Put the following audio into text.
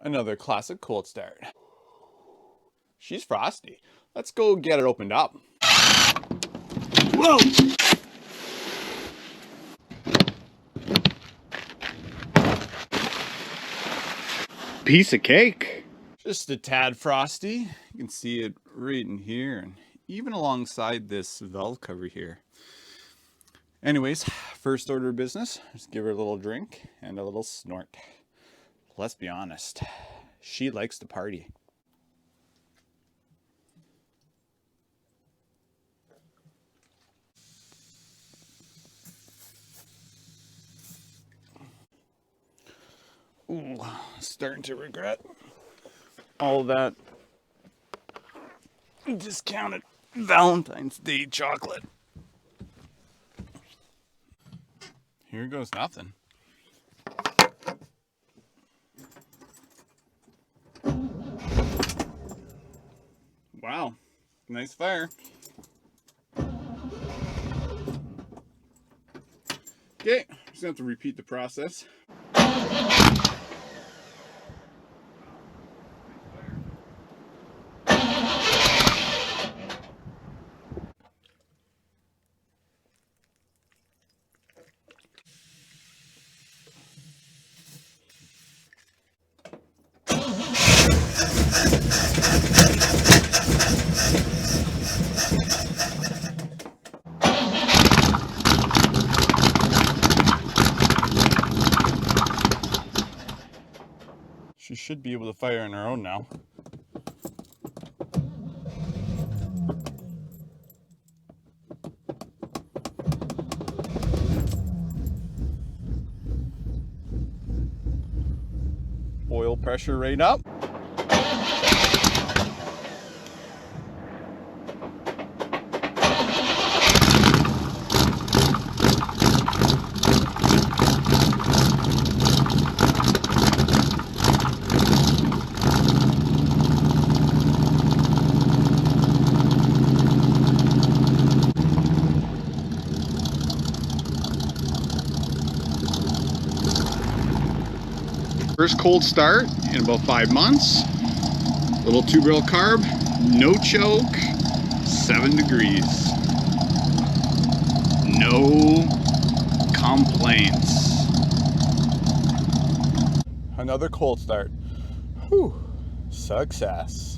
Another classic cold start. She's frosty. Let's go get it opened up. Whoa! Piece of cake. Just a tad frosty. You can see it right in here and even alongside this valve cover here. Anyways, first order of business, just give her a little drink and a little snort. Let's be honest, she likes to party. Ooh, starting to regret all that discounted Valentine's Day chocolate. Here goes nothing. Wow, nice fire. Okay, just gonna have to repeat the process. She should be able to fire on her own now. Oil pressure right up. First cold start in about 5 months. Little 2-barrel carb, no choke, 7 degrees. No complaints. Another cold start. Whew, success.